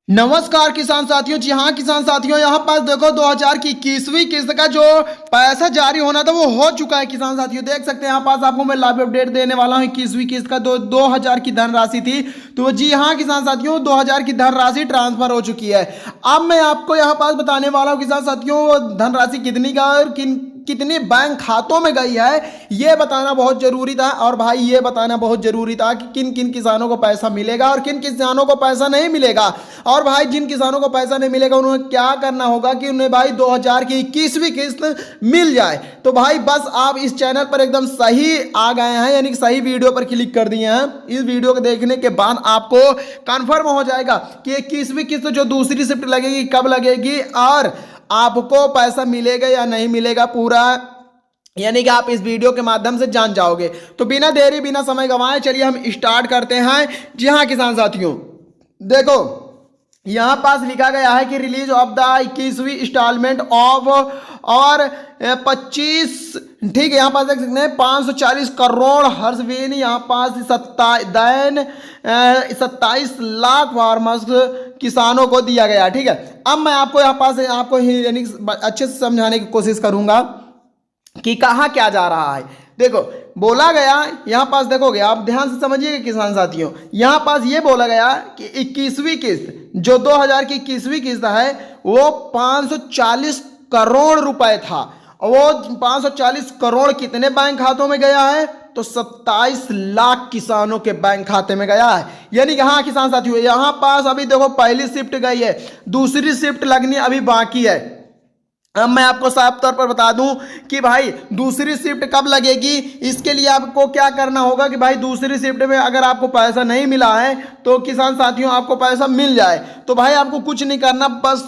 नमस्कार किसान साथियों। जी हाँ किसान साथियों, यहाँ पास देखो 2000 की 21वीं किस्त का जो पैसा जारी होना था वो हो चुका है। किसान साथियों देख सकते हैं यहाँ पास आपको मैं लाइव अपडेट देने वाला हूँ। 21वीं किस्त का 2000 की धनराशि थी, तो जी हाँ किसान साथियों 2000 की धनराशि ट्रांसफर हो चुकी है। अब मैं आपको यहाँ पास बताने वाला हूँ किसान साथियों वो धनराशि कितनी का और कितनी बैंक खातों में गई है ये बताना बहुत जरूरी था। और भाई ये बताना बहुत जरूरी था कि किन किन किसानों को पैसा मिलेगा और किन किसानों को पैसा नहीं मिलेगा। और भाई जिन किसानों को पैसा नहीं मिलेगा उन्हें क्या करना होगा कि उन्हें भाई 2000 की 21वीं किस्त मिल जाए। तो भाई बस आप इस चैनल पर एकदम सही आ गए हैं, यानी कि सही वीडियो पर क्लिक कर दिए हैं। इस वीडियो को देखने के बाद आपको कंफर्म हो जाएगा कि 21वीं किस्त जो दूसरी शिफ्ट लगेगी कब लगेगी और आपको पैसा मिलेगा या नहीं मिलेगा पूरा, यानी कि आप इस वीडियो के माध्यम से जान जाओगे। तो बिना देरी बिना समय गंवाए चलिए हम स्टार्ट करते हैं। जी हाँ किसान साथियों देखो यहां पास लिखा गया है कि रिलीज ऑफ द 21वीं इंस्टॉलमेंट ऑफ और 25 ठीक है। यहाँ पास देख सकते हैं 540 करोड़ हर्षवीन यहाँ पास 27 लाख फार्मर्स किसानों को दिया गया। ठीक है, अब मैं आपको यहाँ पास आपको यानी अच्छे से समझाने की कोशिश करूंगा कि कहाँ क्या जा रहा है। देखो बोला गया यहाँ पास देखोगे आप ध्यान से समझिएगा किसान साथियों, यहाँ पास ये बोला गया कि 21वीं किस्त जो 2000 की 21वीं किस्त है वो 540 करोड़ रुपए था। वो 540 करोड़ कितने बैंक खातों में गया है तो 27 लाख किसानों के बैंक खाते में गया है। यानी कि हाँ किसान साथियों यहाँ पास अभी देखो पहली शिफ्ट गई है, दूसरी शिफ्ट लगनी अभी बाकी है। अब मैं आपको साफ तौर पर बता दूं कि भाई दूसरी शिफ्ट कब लगेगी, इसके लिए आपको क्या करना होगा कि भाई दूसरी शिफ्ट में अगर आपको पैसा नहीं मिला है तो किसान साथियों आपको पैसा मिल जाए तो भाई आपको कुछ नहीं करना, बस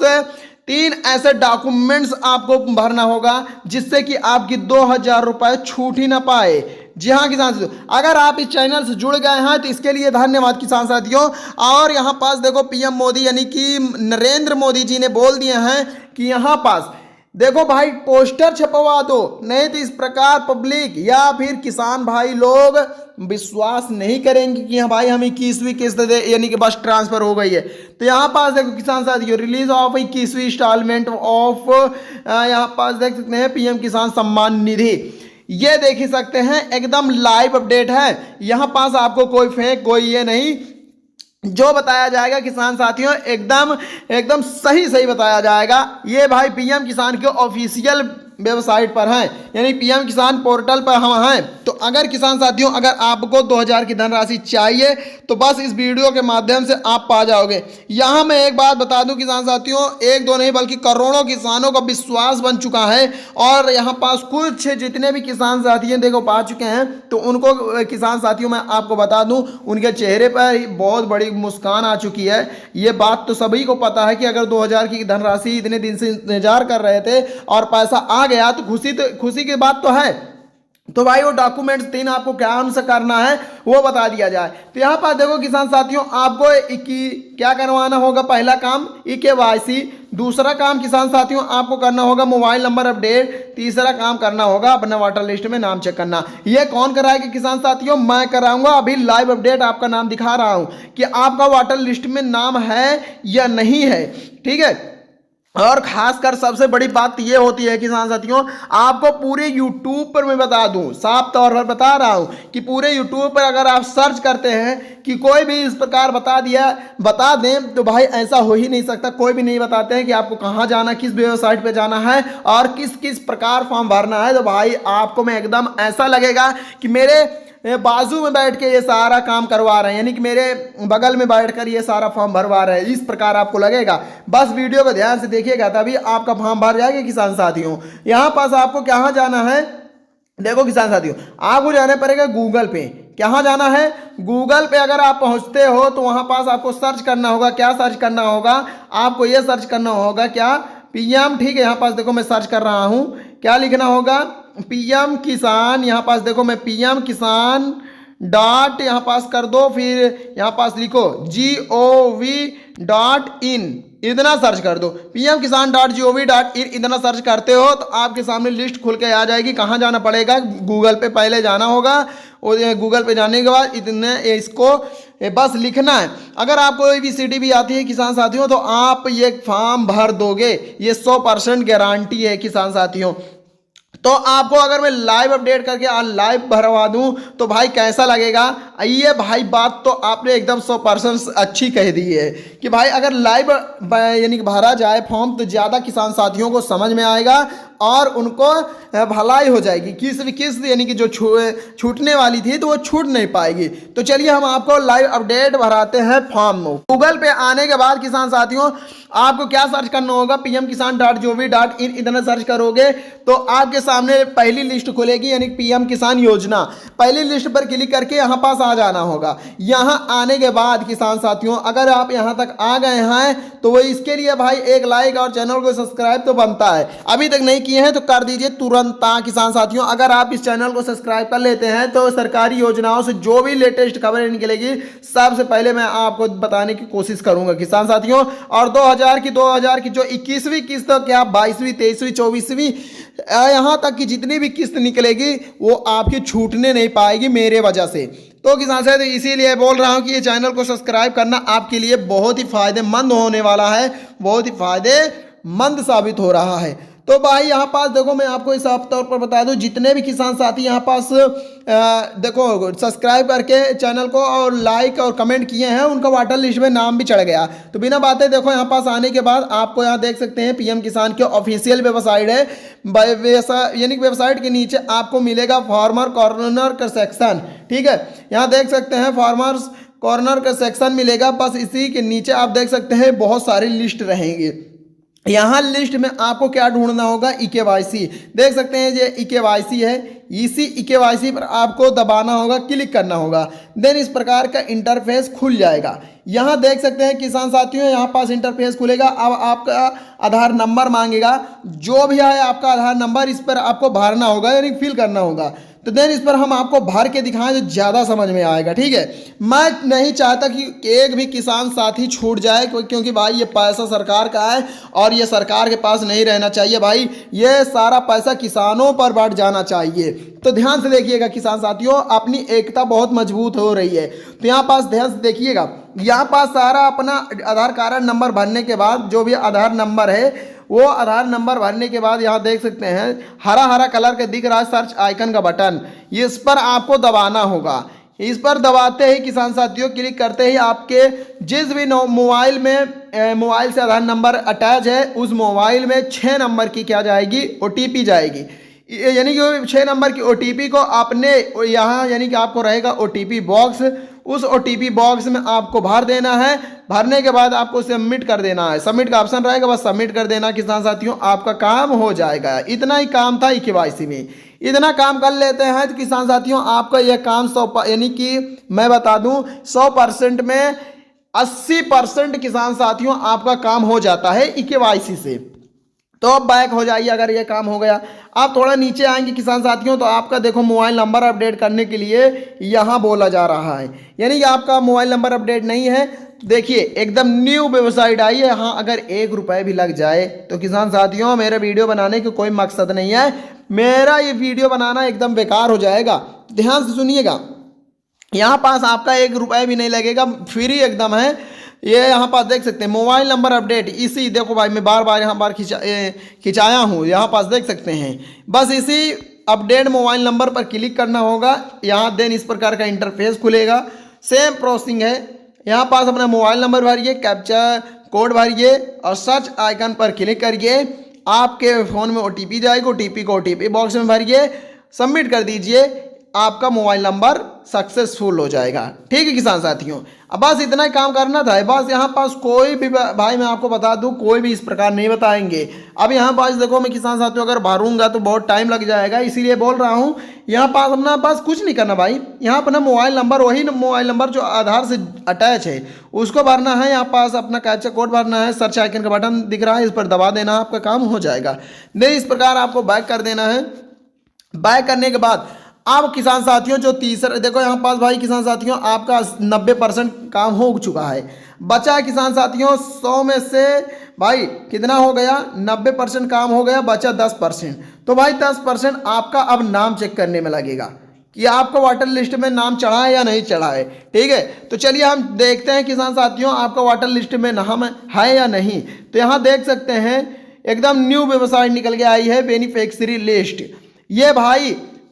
3 ऐसे डॉक्यूमेंट्स आपको भरना होगा जिससे कि आपकी 2000 रुपए छूट ही ना पाए। जी हाँ किसान साथियों, अगर आप इस चैनल से जुड़ गए हैं तो इसके लिए धन्यवाद किसान साथियों। और यहाँ पास देखो पीएम मोदी यानी कि नरेंद्र मोदी जी ने बोल दिए हैं कि यहाँ पास देखो भाई पोस्टर छपवा दो, नहीं तो इस प्रकार पब्लिक या फिर किसान भाई लोग विश्वास नहीं करेंगे कि हाँ भाई हमें 21वीं किस्त दे यानी कि बस ट्रांसफर हो गई है। तो यहाँ पास देखो किसान साथियों रिलीज ऑफ 21वीं इंस्टॉलमेंट ऑफ यहाँ पास देख सकते हैं पीएम किसान सम्मान निधि, ये देख ही सकते हैं एकदम लाइव अपडेट है। यहाँ पास आपको कोई फेक कोई ये नहीं, जो बताया जाएगा किसान साथियों एकदम एकदम सही बताया जाएगा। ये भाई पीएम किसान के ऑफिशियल वेबसाइट पर हैं, यानी पीएम किसान पोर्टल पर हम हैं। तो अगर किसान साथियों अगर आपको 2000 की धनराशि चाहिए तो बस इस वीडियो के माध्यम से आप पा जाओगे। यहाँ मैं एक बात बता दूं किसान साथियों, एक दो नहीं बल्कि करोड़ों किसानों का विश्वास बन चुका है। और यहाँ पास कुछ जितने भी किसान साथी हैं देखो पा चुके हैं, तो उनको किसान साथियों मैं आपको बता दूं उनके चेहरे पर बहुत बड़ी मुस्कान आ चुकी है। ये बात तो सभी को पता है कि अगर 2000 की धनराशि इतने दिन से इंतजार कर रहे थे और पैसा आ गया तो खुशी की बात तो है। तो भाई वो डॉक्यूमेंट्स 3 आपको क्या आंसर करना है वो बता दिया जाए। तो यहाँ पर देखो किसान साथियों आपको क्या करवाना होगा, पहला काम KYC, दूसरा काम किसान साथियों आपको करना होगा मोबाइल नंबर अपडेट, तीसरा काम करना होगा अपना वाटर लिस्ट में नाम चेक करना। ये कौन कराएगा किसान साथियों, मैं कराऊंगा। अभी लाइव अपडेट आपका नाम दिखा रहा हूं कि आपका वाटर लिस्ट में नाम है या नहीं है। ठीक है, और खासकर सबसे बड़ी बात ये होती है किसान साथियों आपको पूरे YouTube पर मैं बता दूं, साफ तौर पर बता रहा हूं कि पूरे YouTube पर अगर आप सर्च करते हैं कि कोई भी इस प्रकार बता दें तो भाई ऐसा हो ही नहीं सकता। कोई भी नहीं बताते हैं कि आपको कहां जाना, किस वेबसाइट पे जाना है और किस किस प्रकार फॉर्म भरना है। तो भाई आपको मैं एकदम ऐसा लगेगा कि मेरे बाजू में बैठ के ये सारा काम करवा रहे हैं, यानी कि मेरे बगल में बैठकर ये सारा फॉर्म भरवा रहे हैं, इस प्रकार आपको लगेगा। बस वीडियो को ध्यान से देखिएगा तभी आपका फॉर्म भर जाएगा किसान साथियों। यहाँ पास आपको कहाँ जाना है देखो किसान साथियों, आपको जाना पड़ेगा गूगल पे। कहाँ जाना है, गूगल पे अगर आप पहुँचते हो तो वहाँ पास आपको सर्च करना होगा। क्या सर्च करना होगा, आपको ये सर्च करना होगा क्या पीएम। ठीक है, यहाँ पास देखो मैं सर्च कर रहा हूँ, क्या लिखना होगा पीएम किसान। यहाँ पास देखो मैं पीएम किसान डॉट यहाँ पास कर दो, फिर यहाँ पास लिखो gov.in, इतना सर्च कर दो। पीएम किसान .gov.in इतना सर्च करते हो तो आपके सामने लिस्ट खुल के आ जाएगी। कहाँ जाना पड़ेगा, गूगल पे पहले जाना होगा और गूगल पे जाने के बाद इतने इसको बस लिखना है। अगर आपको ABCD भी आती है किसान साथियों तो आप ये फॉर्म भर दोगे, ये 100% गारंटी है किसान साथियों। तो आपको अगर मैं लाइव अपडेट करके लाइव भरवा दूं तो भाई कैसा लगेगा? ये भाई बात तो आपने एकदम 100% अच्छी कह दी है कि भाई अगर लाइव यानी कि भरा जाए फॉर्म तो ज़्यादा किसान साथियों को समझ में आएगा और उनको भलाई हो जाएगी। किस्त यानी कि जो छूटने वाली थी तो वो छूट नहीं पाएगी। तो चलिए हम आपको लाइव अपडेट भराते हैं फॉर्म में। गूगल पे आने के बाद किसान साथियों आपको क्या सर्च करना होगा? pmkisan.gov.in इतना सर्च करोगे तो आपके सामने पहली लिस्ट खुलेगी, यानी पीएम किसान योजना। पहली लिस्ट पर क्लिक करके यहाँ पास आ जाना होगा। यहाँ आने के बाद किसान साथियों अगर आप यहाँ तक आ गए हैं तो वो इसके लिए भाई एक लाइक और चैनल को सब्सक्राइब तो बनता है। अभी तक नहीं किए हैं तो कर दीजिए तुरंत किसान साथियों। अगर आप इस चैनल को सब्सक्राइब कर लेते हैं तो सरकारी योजनाओं से जो भी लेटेस्ट खबरें निकलेगी सबसे पहले मैं आपको बताने की कोशिश करूंगा किसान साथियों। और 2000 की जो 21वीं किस्त क्या 22वीं 23वीं 24वीं यहाँ तक की जितनी भी किस्त निकलेगी वो आपकी छूटने नहीं पाएगी मेरे वजह से। तो किसान साथियों इसीलिए बोल रहा हूँ कि ये चैनल को सब्सक्राइब करना आपके लिए बहुत ही फायदेमंद होने वाला है, बहुत ही फायदेमंद साबित हो रहा है। तो भाई यहाँ पास देखो मैं आपको इस साफ तौर पर बता दूं जितने भी किसान साथी यहाँ पास देखो सब्सक्राइब करके चैनल को और लाइक और कमेंट किए हैं उनका वाटर लिस्ट में नाम भी चढ़ गया। तो बिना बातें देखो यहाँ पास आने के बाद आपको यहाँ देख सकते हैं पीएम किसान की ऑफिशियल वेबसाइट है। यानी कि वेबसाइट के नीचे आपको मिलेगा फार्मर कॉर्नर का सेक्शन, ठीक है। यहाँ देख सकते हैं फार्मर्स कॉर्नर का सेक्शन मिलेगा। बस इसी के नीचे आप देख सकते हैं बहुत सारी लिस्ट रहेंगी। यहाँ लिस्ट में आपको क्या ढूंढना होगा? EKYC देख सकते हैं ये EKYC है। इसी EKYC पर आपको दबाना होगा, क्लिक करना होगा। देन इस प्रकार का इंटरफेस खुल जाएगा। यहाँ देख सकते हैं किसान साथियों यहाँ पास इंटरफेस खुलेगा। अब आपका आधार नंबर मांगेगा, जो भी है आपका आधार नंबर इस पर आपको भरना होगा यानी फिल करना होगा। तो देन इस पर हम आपको भर के दिखाएं तो ज़्यादा समझ में आएगा, ठीक है। मैं नहीं चाहता कि एक भी किसान साथी छूट जाए क्योंकि भाई ये पैसा सरकार का है और ये सरकार के पास नहीं रहना चाहिए भाई। ये सारा पैसा किसानों पर बढ़ जाना चाहिए। तो ध्यान से देखिएगा किसान साथियों अपनी एकता बहुत मजबूत हो रही है। तो यहाँ पास ध्यान से देखिएगा, यहाँ पास सारा अपना आधार कार्ड नंबर भरने के बाद जो भी आधार नंबर है वो आधार नंबर भरने के बाद यहाँ देख सकते हैं हरा हरा कलर का दिख रहा है सर्च आइकन का बटन, इस पर आपको दबाना होगा। इस पर दबाते ही किसान साथियों क्लिक करते ही आपके जिस भी मोबाइल में मोबाइल से आधार नंबर अटैच है उस मोबाइल में 6 नंबर की क्या जाएगी? OTP जाएगी। यानी कि 6 नंबर की OTP को आपने यहाँ यानी कि आपको रहेगा OTP बॉक्स, उस OTP बॉक्स में आपको भर देना है। भरने के बाद आपको सबमिट कर देना है। सबमिट का ऑप्शन रहेगा, बस सबमिट कर देना किसान साथियों, आपका काम हो जाएगा। इतना ही काम था EKYC में। इतना काम कर लेते हैं तो किसान साथियों आपका यह काम 100 यानी कि मैं बता दूं 100% में 80% किसान साथियों आपका काम हो जाता है EKYC से। तो अब बैक हो जाइए अगर ये काम हो गया। आप थोड़ा नीचे आएंगे किसान साथियों तो आपका देखो मोबाइल नंबर अपडेट करने के लिए यहाँ बोला जा रहा है, यानी कि आपका मोबाइल नंबर अपडेट नहीं है। देखिए एकदम न्यू वेबसाइट आई है। हाँ अगर 1 रुपये भी लग जाए तो किसान साथियों मेरा वीडियो बनाने का कोई मकसद नहीं है, मेरा ये वीडियो बनाना एकदम बेकार हो जाएगा। ध्यान से सुनिएगा, यहाँ पास आपका 1 रुपये भी नहीं लगेगा, फ्री एकदम है। ये यहाँ पास देख सकते हैं मोबाइल नंबर अपडेट, इसी देखो भाई मैं बार बार यहाँ बार खिंचाया हूँ, यहाँ पास देख सकते हैं। बस इसी अपडेट मोबाइल नंबर पर क्लिक करना होगा। यहाँ देन इस प्रकार का इंटरफेस खुलेगा। सेम प्रोसेसिंग है। यहाँ पास अपना मोबाइल नंबर भरिए, कैप्चा कोड भरिए और सर्च आइकन पर क्लिक करिए। आपके फ़ोन में OTP जाएगा, OTP को OTP बॉक्स में भरिए, सबमिट कर दीजिए, आपका मोबाइल नंबर सक्सेसफुल हो जाएगा। ठीक है किसान साथियों, अब बस इतना ही काम करना था। बस यहाँ पास कोई भी भाई मैं आपको बता दूं कोई भी इस प्रकार नहीं बताएंगे। अब यहाँ पास देखो मैं किसान साथियों अगर भरूंगा तो बहुत टाइम लग जाएगा, इसीलिए बोल रहा हूँ यहाँ पास अपना पास कुछ नहीं करना भाई। यहाँ अपना मोबाइल नंबर, वही मोबाइल नंबर जो आधार से अटैच है उसको भरना है। यहाँ पास अपना कैप्चा कोड भरना है, सर्च आइकन का बटन दिख रहा है इस पर दबा देना, आपका काम हो जाएगा। नहीं इस प्रकार आपको बैक कर देना है। बैक करने के बाद आप किसान साथियों जो तीसरा देखो यहाँ पास भाई किसान साथियों आपका 90% काम हो चुका है। बचा है किसान साथियों 100 में से भाई कितना हो गया, 90% काम हो गया, बचा 10%। तो भाई 10% आपका अब नाम चेक करने में लगेगा। कि आपका वाटर लिस्ट में नाम चढ़ा है या नहीं चढ़ा है। ठीक है, तो चलिए हम देखते हैं किसान साथियों आपका वाटर लिस्ट में नाम है या नहीं। तो यहाँ देख सकते हैं एकदम न्यू वेबसाइट निकल के आई है, बेनिफिशियरी लिस्ट। ये भाई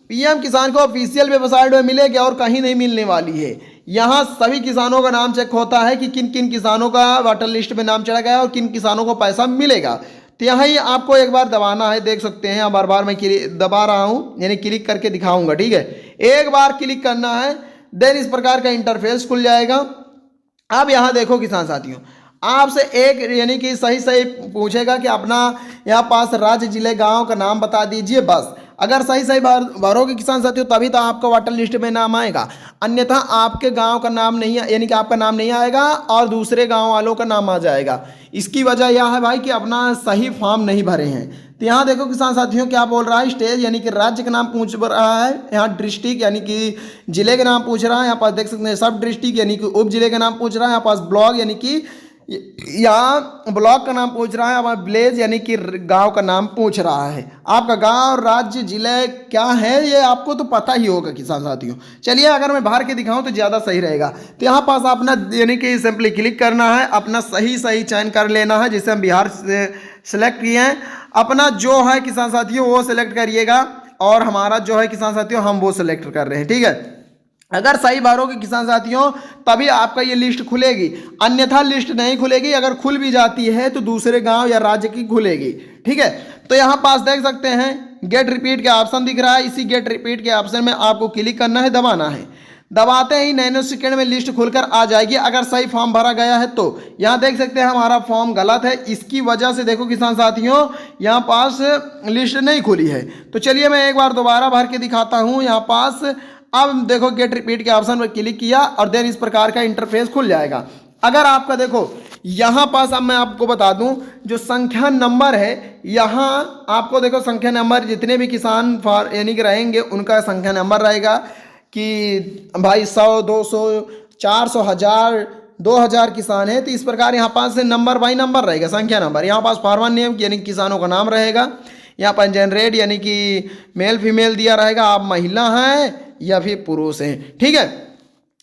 पीएम किसान को ऑफिशियल वेबसाइट में मिलेगी और कहीं नहीं मिलने वाली है। यहाँ सभी किसानों का नाम चेक होता है कि किन किन किसानों का वाटर लिस्ट में नाम चढ़ा गया है और किन किसानों को पैसा मिलेगा। तो यहाँ ही आपको एक बार दबाना है, देख सकते हैं बार बार मैं दबा रहा हूँ, यानी क्लिक करके दिखाऊंगा। ठीक है, एक बार क्लिक करना है, देन इस प्रकार का इंटरफेस खुल जाएगा। अब यहाँ देखो किसान साथियों, आपसे एक यानी कि सही सही पूछेगा कि अपना यहाँ पास राज्य जिले गांव का नाम बता दीजिए। बस अगर सही सही भरोगे किसान साथियों तभी तो आपका वाटर लिस्ट में नाम आएगा, अन्यथा आपके गांव का नाम नहीं, यानी कि आपका नाम नहीं आएगा और दूसरे गांव वालों का नाम आ जाएगा। इसकी वजह यह है भाई कि अपना सही फॉर्म नहीं भरे हैं। तो यहाँ देखो किसान साथियों क्या बोल रहा है, स्टेट यानी कि राज्य का नाम पूछ रहा है, यहाँ डिस्ट्रिक्ट यानी कि जिले का नाम पूछ रहा है, यहाँ पास देख सकते हैं सब डिस्ट्रिक्ट यानी कि उप जिले का नाम पूछ रहा है, यहाँ पास ब्लॉक यानी कि यहाँ ब्लॉक का नाम पूछ रहा है, हमारा विलेज यानी कि गांव का नाम पूछ रहा है। आपका गांव राज्य जिले क्या है ये आपको तो पता ही होगा किसान साथियों। चलिए अगर मैं बाहर के दिखाऊं तो ज़्यादा सही रहेगा। तो यहाँ पास अपना यानी कि सिंपली क्लिक करना है, अपना सही सही चयन कर लेना है। जैसे हम बिहार से सिलेक्ट किए हैं, अपना जो है किसान साथियों वो सिलेक्ट करिएगा और हमारा जो है किसान साथियों हम वो सिलेक्ट कर रहे हैं। ठीक है, अगर सही भरोगे किसान साथियों तभी आपका ये लिस्ट खुलेगी, अन्यथा लिस्ट नहीं खुलेगी। अगर खुल भी जाती है तो दूसरे गांव या राज्य की खुलेगी। ठीक है, तो यहाँ पास देख सकते हैं गेट रिपीट का ऑप्शन दिख रहा है, इसी गेट रिपीट के ऑप्शन में आपको क्लिक करना है, दबाना है। दबाते ही नैनो सेकेंड में लिस्ट खुलकर आ जाएगी अगर सही फॉर्म भरा गया है तो। यहाँ देख सकते हैं हमारा फॉर्म गलत है, इसकी वजह से देखो किसान साथियों यहाँ पास लिस्ट नहीं खुली है। तो चलिए मैं एक बार दोबारा भर के दिखाता हूँ। यहाँ पास अब देखो गेट रिपीट के ऑप्शन पर क्लिक किया और देन इस प्रकार का इंटरफेस खुल जाएगा। अगर आपका देखो यहाँ पास, अब मैं आपको बता दूं जो संख्या नंबर है, यहाँ आपको देखो संख्या नंबर जितने भी किसान यानी कि रहेंगे उनका संख्या नंबर रहेगा कि भाई 100, 200, 400, 1000, 2000 किसान है। तो इस प्रकार यहाँ पास नंबर बाई नंबर रहेगा, संख्या नंबर। यहाँ पास फार्मर नेम यानी किसानों का नाम रहेगा, यहाँ पर जनरेट यानी कि मेल फीमेल दिया रहेगा, आप महिला हैं या फिर पुरुष हैं। ठीक है,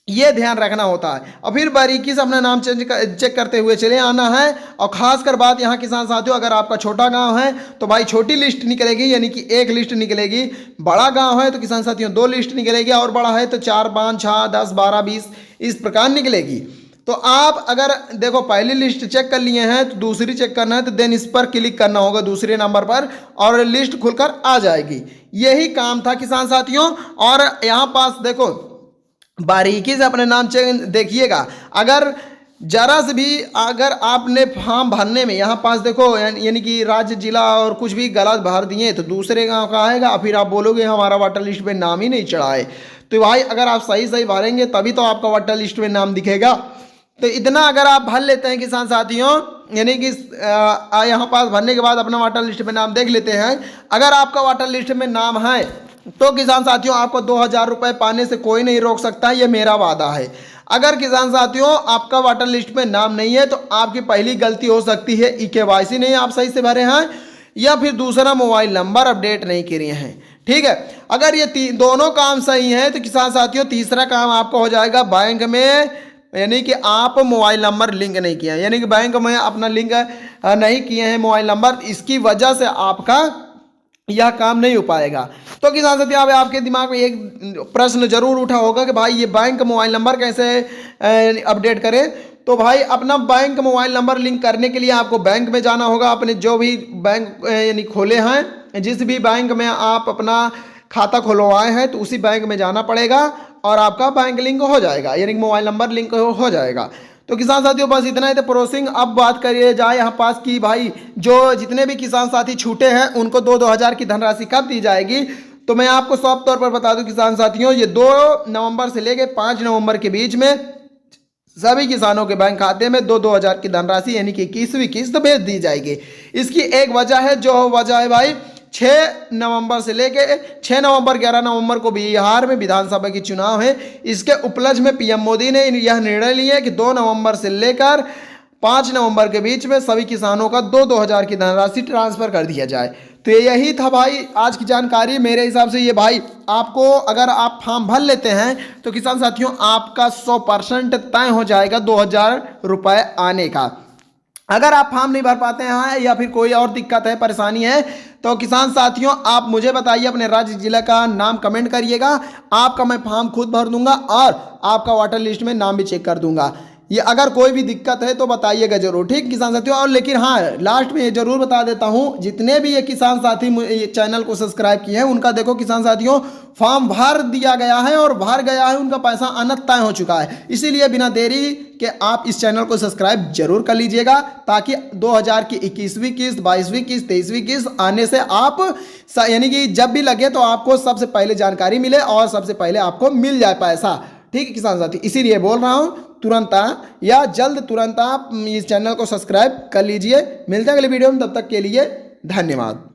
ये ध्यान रखना होता है। और फिर बारीकी से अपना नाम चेक करते हुए चले आना है। और खासकर बात यहाँ किसान साथियों, अगर आपका छोटा गांव है तो भाई छोटी लिस्ट निकलेगी, यानी कि एक लिस्ट निकलेगी। बड़ा गांव है तो किसान साथियों 2 लिस्ट निकलेगी, और बड़ा है तो 4, 5, 6, 10, 12, 20 इस प्रकार निकलेगी। तो आप अगर देखो पहली लिस्ट चेक कर लिए हैं तो दूसरी चेक करना है, तो देन इस पर क्लिक करना होगा दूसरे नंबर पर और लिस्ट खुलकर आ जाएगी। यही काम था किसान साथियों। और यहाँ पास देखो बारीकी से अपने नाम चेक देखिएगा, अगर जरा से भी अगर आपने फॉर्म भरने में यहाँ पास देखो यानी कि राज्य जिला और कुछ भी गलत भर दिए तो दूसरे गांव का आएगा, फिर आप बोलोगे हमारा वाटर लिस्ट में नाम ही नहीं चढ़ा है। तो भाई अगर आप सही सही भरेंगे तभी तो आपका वाटर लिस्ट में नाम दिखेगा। तो इतना अगर आप भर लेते हैं किसान साथियों, यानी कि यहाँ पास भरने के बाद अपना वाटर लिस्ट में नाम देख लेते हैं, अगर आपका वाटर लिस्ट में नाम है तो किसान साथियों आपको 2000 रुपये पाने से कोई नहीं रोक सकता, ये मेरा वादा है। अगर किसान साथियों आपका वाटर लिस्ट में नाम नहीं है तो आपकी पहली गलती हो सकती है KYC नहीं आप सही से भरे हैं, या फिर दूसरा मोबाइल नंबर अपडेट नहीं किए हैं। ठीक है, अगर ये दोनों काम सही हैं तो किसान साथियों तीसरा काम आपको हो जाएगा बैंक में, यानी कि आप मोबाइल नंबर लिंक नहीं किया, यानी कि बैंक में अपना लिंक नहीं किए हैं मोबाइल नंबर, इसकी वजह से आपका यह काम नहीं हो पाएगा। तो किसान साथियों अब आपके दिमाग में एक प्रश्न जरूर उठा होगा कि भाई ये बैंक मोबाइल नंबर कैसे अपडेट करें। तो भाई अपना बैंक मोबाइल नंबर लिंक करने के लिए आपको बैंक में जाना होगा, अपने जो भी बैंक यानी खोले हैं, जिस भी बैंक में आप अपना खाता खुलवाए हैं तो उसी बैंक में जाना पड़ेगा और आपका बैंक लिंक हो जाएगा, यानी मोबाइल नंबर लिंक हो जाएगा। तो किसान साथियों बस इतना ही था प्रोसेसिंग। अब बात करिए जाए यहाँ पास की भाई जो जितने भी किसान साथी छूटे हैं उनको 2-2 हज़ार की धनराशि कब दी जाएगी। तो मैं आपको साफ तौर पर बता दूं किसान साथियों, ये 2 नवंबर से लेके 5 नवंबर के बीच में सभी किसानों के बैंक खाते में 2-2 हज़ार की धनराशि यानी कि 21वीं किस्त भेज दी जाएगी। इसकी एक वजह है, जो वजह है भाई 6 नवंबर से लेके 6 नवंबर 11 नवंबर को बिहार में विधानसभा की चुनाव है। इसके उपलक्ष्य में पीएम मोदी ने यह निर्णय लिया कि 2 नवंबर से लेकर 5 नवंबर के बीच में सभी किसानों का 2-2 हज़ार की धनराशि ट्रांसफर कर दिया जाए। तो यही था भाई आज की जानकारी। मेरे हिसाब से ये भाई आपको, अगर आप फॉर्म भर लेते हैं तो किसान साथियों आपका 100% तय हो जाएगा 2000 रुपये आने का। अगर आप फॉर्म नहीं भर पाते हैं या फिर कोई और दिक्कत है, परेशानी है, तो किसान साथियों आप मुझे बताइए, अपने राज्य जिला का नाम कमेंट करिएगा, आपका मैं फॉर्म खुद भर दूंगा और आपका वाटर लिस्ट में नाम भी चेक कर दूंगा। ये अगर कोई भी दिक्कत है तो बताइएगा जरूर, ठीक किसान साथियों। और लेकिन हाँ, लास्ट में ये जरूर बता देता हूँ, जितने भी ये किसान साथी ये चैनल को सब्सक्राइब किए हैं उनका देखो किसान साथियों फॉर्म भर दिया गया है और भर गया है, उनका पैसा आना तय हो चुका है। इसीलिए बिना देरी के आप इस चैनल को सब्सक्राइब जरूर कर लीजिएगा, ताकि 2000 की 21वीं किस्त, 22वीं किस्त, 23वीं किस्त आने से आप यानी कि जब भी लगे तो आपको सबसे पहले जानकारी मिले और सबसे पहले आपको मिल जाए पैसा, ठीक है किसान साथी। इसीलिए बोल रहा हूँ तुरंत या जल्द तुरंत आप इस चैनल को सब्सक्राइब कर लीजिए। मिलते हैं अगले वीडियो में, तब तक के लिए धन्यवाद।